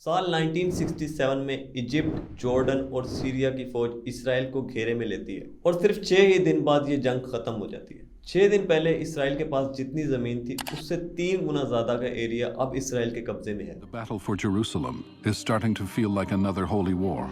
साल 1967 में Egypt, Jordan और सीरिया की फौज इसराइल को घेरे में लेती है और सिर्फ 6 ही दिन बाद ये जंग खत्म हो जाती है। 6 दिन पहले इसराइल के पास जितनी जमीन थी उससे 3 गुना ज्यादा का एरिया अब इसराइल के कब्जे में है। The battle for Jerusalem is starting to feel like another holy war.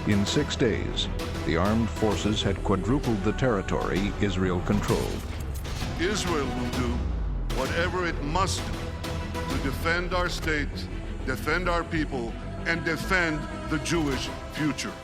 In 6 days, the armed forces had quadrupled the territory Israel controlled. Israel will do whatever it must do to defend our state, defend our people, and defend the Jewish future.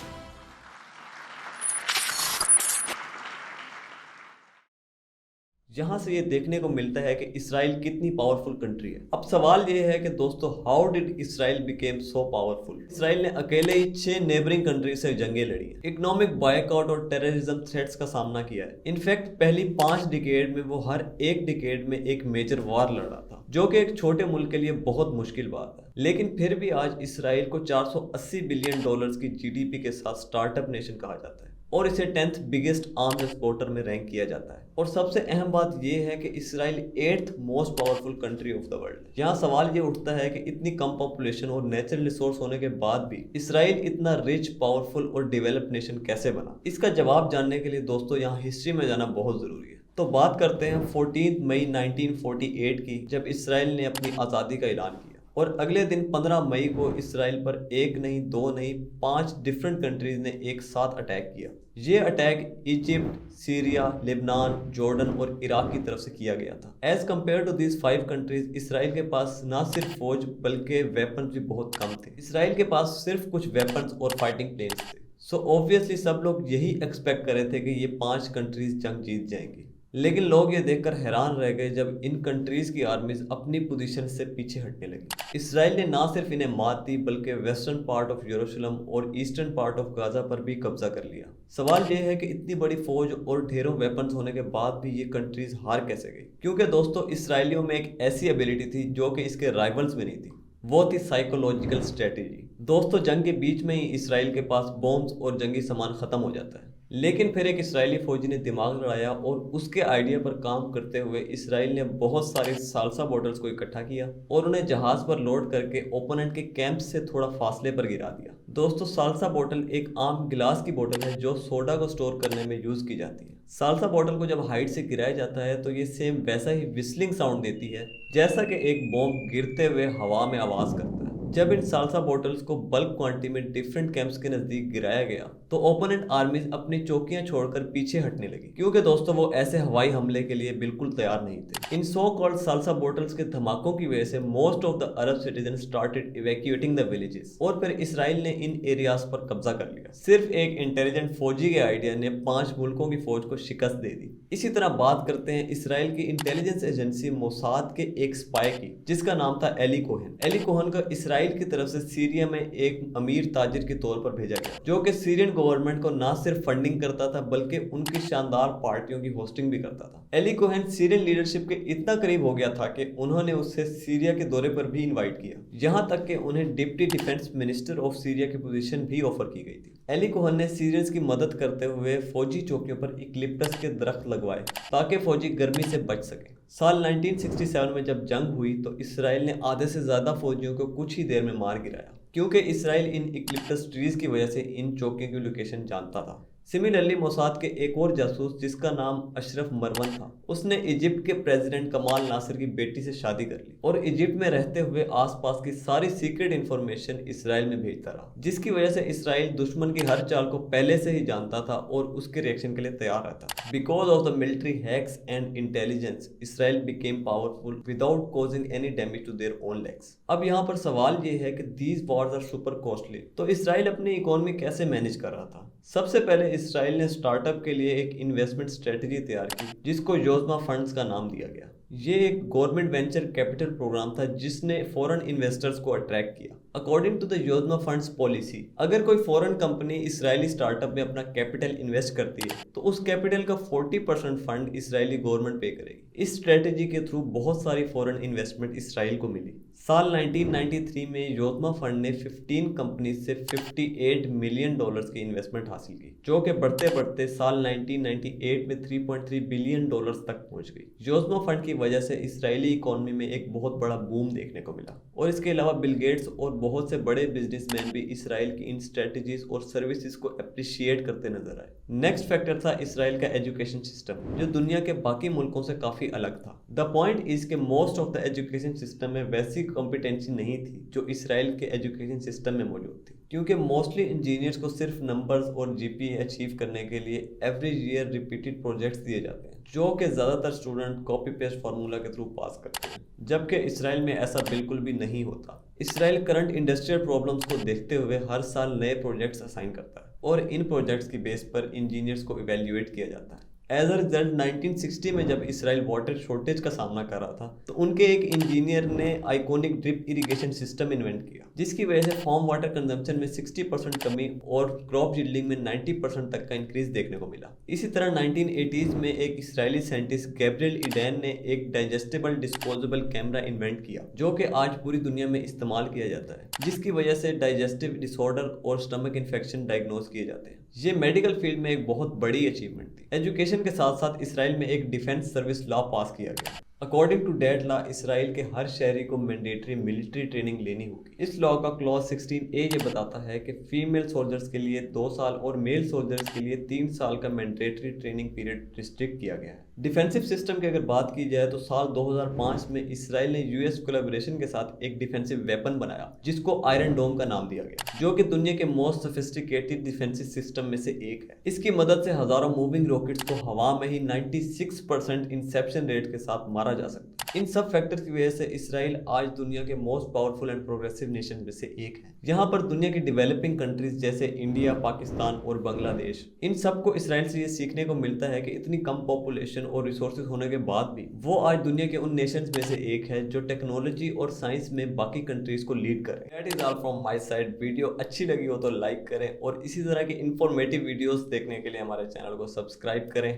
यहाँ से ये देखने को मिलता है कि Israel कितनी powerful country है। अब सवाल ये है कि दोस्तों, how did Israel became so powerful? Israel ने अकेले ही 6 नेबरिंग कंट्री से जंगें लड़ी हैं, इकोनॉमिक बॉयकॉट और टेररिज्म थ्रेट्स का सामना किया है। इनफैक्ट पहली 5 डिकेड में वो हर एक डिकेड में एक मेजर वार लड़ा था, जो कि एक छोटे मुल्क के लिए बहुत मुश्किल बात है। लेकिन फिर भी आज इसराइल को $480 बिलियन की जीडीपी के साथ स्टार्टअप नेशन कहा जाता है और इसे 10th बिगेस्ट आर्म्स एक्सपोर्टर में रैंक किया जाता है। और सबसे अहम बात यह है कि Israel 8th most powerful country of the world. यहाँ सवाल ये उठता है कि इतनी कम पॉपुलेशन और नेचुरल रिसोर्स होने के बाद भी इसराइल इतना रिच, पावरफुल और डेवलप्ड नेशन कैसे बना? इसका जवाब जानने के लिए दोस्तों यहाँ हिस्ट्री में जाना बहुत जरूरी है। तो बात करते हैं 14 मई 1948 की, जब इसराइल ने अपनी आज़ादी का ऐलान किया। और अगले दिन 15 मई को इसराइल पर 1 नहीं 2 नहीं 5 डिफरेंट कंट्रीज ने एक साथ अटैक किया। ये attack Egypt, Syria, Lebanon, Jordan और इराक की तरफ से किया गया था। As compare to these 5 countries, Israel के पास ना सिर्फ फौज बल्कि वेपन्स भी बहुत कम थे। इसराइल के पास सिर्फ कुछ वेपन्स और फाइटिंग प्लेन्स थे। सो ऑब्वियसली सब लोग यही एक्सपेक्ट कर रहे थे कि ये 5 कंट्रीज जंग जीत जाएंगी। लेकिन लोग ये देखकर हैरान रह गए जब इन कंट्रीज की आर्मीज अपनी पोजीशन से पीछे हटने लगी। इसराइल ने ना सिर्फ इन्हें मात दी बल्कि वेस्टर्न पार्ट ऑफ यरूशलेम और ईस्टर्न पार्ट ऑफ गाजा पर भी कब्जा कर लिया। सवाल यह है कि इतनी बड़ी फौज और ढेरों वेपन्स होने के बाद भी ये कंट्रीज हार कैसे गई? क्योंकि दोस्तों, इसराइलियों में एक ऐसी एबिलिटी थी जो कि इसके राइवल्स में नहीं थी। वो थी साइकोलॉजिकल स्ट्रेटेजी। दोस्तों, जंग के बीच में ही इसराइल के पास बॉम्ब्स और जंगी सामान खत्म हो जाता है। लेकिन फिर एक इसराइली फौजी ने दिमाग लड़ाया और उसके आइडिया पर काम करते हुए इसराइल ने बहुत सारे साल्सा बॉटल्स को इकट्ठा किया और उन्हें जहाज पर लोड करके ओपोनेंट के कैंप से थोड़ा फासले पर गिरा दिया। दोस्तों, साल्सा बॉटल एक आम गिलास की बोतल है जो सोडा को स्टोर करने में यूज की जाती है। साल्सा बॉटल को जब हाइट से गिराया जाता है तो ये सेम वैसा ही विस्लिंग साउंड देती है जैसा कि एक बॉम्ब गिरते हुए हवा में आवाज करता है। जब इन साल्सा बॉटल्स को बल्क क्वांटिटी में डिफरेंट कैंप्स के नजदीक गिराया गया तो ओपोनेंट आर्मीज अपनी चौकियां छोड़कर पीछे हटने लगी, क्योंकि दोस्तों वो ऐसे हवाई हमले के लिए बिल्कुल तैयार नहीं थे। इन सो कॉल्ड साल्सा बॉटल्स के धमाकों की वजह से most of the Arab citizen started evacuating the villages और फिर इसराइल ने इन एरियाज पर कब्जा कर लिया। सिर्फ एक इंटेलिजेंट फौजी के आइडिया ने 5 मुल्कों की फौज को शिकस्त दे दी। इसी तरह बात करते हैं इसराइल की इंटेलिजेंस एजेंसी मोसाद के एक स्पाई की, जिसका नाम था एली कोहेन। एली कोहेन का इसराइल की तरफ से सीरिया में एक अमीर ताजिर के तौर पर भेजा गया, जो कि सीरियन गवर्नमेंट को ना सिर्फ फंडिंग करता था बल्कि उनकी शानदार पार्टियों की होस्टिंग भी करता था। एली कोहेन सीरियन लीडरशिप के इतना करीब हो गया था कि उन्होंने उसे सीरिया के दौरे पर भी इनवाइट किया, यहां तक कि उन्हें deputy defence minister of Syria की पोजीशन भी ऑफर की गई थी। एली कोहेन ने सीरियंस की मदद करते हुए फौजी चौकियों पर इक्लिप्टस के दरख्त लगवाए ताकि फौजी गर्मी से बच सके। साल 1967 में जब जंग हुई तो इसराइल ने आधे से ज्यादा फौजियों को कुछ ही देर में मार गिराया, क्योंकि इसराइल इन इक्लिप्टस ट्रीज की वजह से इन चौकियों की लोकेशन जानता था। सिमिलरली मोसाद के एक और जासूस जिसका नाम अशरफ मरवन था, उसने इजिप्ट के प्रेसिडेंट कमाल नासिर की बेटी से शादी कर ली और इजिप्ट में रहते हुए आसपास की सारी सीक्रेट इंफॉर्मेशन इसराइल में भेजता रहा, जिसकी वजह से इसराइल दुश्मन की हर चाल को पहले से ही जानता था और उसके रिएक्शन के लिए तैयार रहता। Because of the military hacks and intelligence, Israel became powerful without causing any damage to their own legs. अब यहाँ पर सवाल ये है कि these wars are super costly, तो इसराइल अपनी इकोनॉमी कैसे मैनेज कर रहा था? सबसे पहले इसराइल ने स्टार्टअप के लिए एक इन्वेस्टमेंट स्ट्रेटजी तैयार की जिसको योजना फंड्स का नाम दिया गया। ये एक गवर्नमेंट वेंचर कैपिटल प्रोग्राम था जिसने फॉरेन इन्वेस्टर्स को अट्रैक्ट किया। अकॉर्डिंग टू द योजना फंड्स पॉलिसी, अगर कोई फॉरेन कंपनी इजरायली स्टार्टअप में अपना कैपिटल इन्वेस्ट करती है तो उस कैपिटल का 40% फंड इजरायली गवर्नमेंट पे करेगी। इस स्ट्रेटेजी के थ्रू बहुत सारी फॉरेन इन्वेस्टमेंट इसराइल को मिली। साल 1993 में योजना फंड ने 15 कंपनी से $58 मिलियन की इन्वेस्टमेंट हासिल की, जो कि बढ़ते बढ़ते साल 1998 में $3.3 बिलियन तक पहुंच गई। योजना फंड की वजह से इसराइली इकोनॉमी में एक बहुत बड़ा बूम देखने को मिला और इसके अलावा बिल गेट्स और बहुत से बड़े बिजनेसमैन भी इसराइल की इन स्ट्रेटजीज और सर्विसेज को अप्रिशिएट करते नजर आए। नेक्स्ट फैक्टर था इसराइल का एजुकेशन सिस्टम, जो दुनिया के बाकी मुल्कों से काफी अलग था। द पॉइंट इज के most of the education system में वैसी कॉम्पिटेंसी नहीं थी जो इसराइल के एजुकेशन सिस्टम में मौजूद थी, क्योंकि मोस्टली इंजीनियर्स को सिर्फ नंबर्स और जीपीए अचीव करने के लिए एवरी ईयर रिपीटेड प्रोजेक्ट्स दिए जाते हैं, जो कि ज़्यादातर स्टूडेंट कॉपी पेस्ट फार्मूला के थ्रू पास करते हैं, जबकि इसराइल में ऐसा बिल्कुल भी नहीं होता। इसराइल करंट इंडस्ट्रियल प्रॉब्लम्स को देखते हुए हर साल नए प्रोजेक्ट्स असाइन करता है और इन प्रोजेक्ट्स की बेस पर इंजीनियर्स को इवेल्युएट किया जाता है। एज अ रिजल्ट 1960 में जब इसराइल वाटर शॉर्टेज का सामना कर रहा था तो उनके एक इंजीनियर ने iconic drip irrigation system invent किया, जिसकी वजह से फार्म वाटर कंजम्पशन में 60% कमी और क्रॉप यील्डिंग में 90% तक का इंक्रीज देखने को मिला। इसी तरह 1980s में एक इसराइली साइंटिस्ट गैब्रियल इडेन ने एक डाइजेस्टेबल डिस्पोजेबल कैमरा इन्वेंट किया, जो कि आज पूरी दुनिया में इस्तेमाल किया जाता है, जिसकी वजह से डाइजेस्टिव डिसऑर्डर और स्टमक इन्फेक्शन डायग्नोज किए जाते हैं। ये मेडिकल फील्ड में एक बहुत बड़ी अचीवमेंट थी। एजुकेशन के साथ साथ इसराइल में एक डिफेंस सर्विस लॉ पास किया गया। According to that law, Israel के हर शहरी को मैंडेटरी मिलिट्री ट्रेनिंग लेनी होगी। इस लॉ का क्लॉज 16A ये बताता है कि फीमेल सोल्जर्स के लिए 2 साल और मेल सोल्जर्स के लिए 3 साल का मैंडेटरी ट्रेनिंग पीरियड रिस्ट्रिक्ट किया गया है। डिफेंसिव सिस्टम की अगर बात की जाए तो साल 2005 में इसराइल ने यूएस कोलैबोरेशन के साथ एक डिफेंसिव वेपन बनाया, जिसको आयरन डोम का नाम दिया गया, जो कि दुनिया के मोस्ट सोफिस्टिकेटेड डिफेंसिव सिस्टम में से एक है। इसकी मदद से हजारों मूविंग रॉकेट्स को हवा में ही 96% इंसेप्शन रेट के साथ मारा जा सकता है। इन सब फैक्टर्स की वजह से इसराइल आज दुनिया के most powerful and progressive nation में से एक है। यहाँ पर दुनिया की डेवलपिंग कंट्रीज जैसे इंडिया, पाकिस्तान और बांग्लादेश, इन सबको इसराइल से ये सीखने को मिलता है कि इतनी कम पॉपुलेशन और रिसोर्सेज होने के बाद भी वो आज दुनिया के उन नेशंस में से एक है जो टेक्नोलॉजी और साइंस में बाकी कंट्रीज को लीड करे। That is all from my side. Video अच्छी लगी हो तो लाइक करें और इसी तरह की इंफॉर्मेटिव वीडियोस देखने के लिए हमारे चैनल को सब्सक्राइब करें।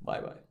Bye bye.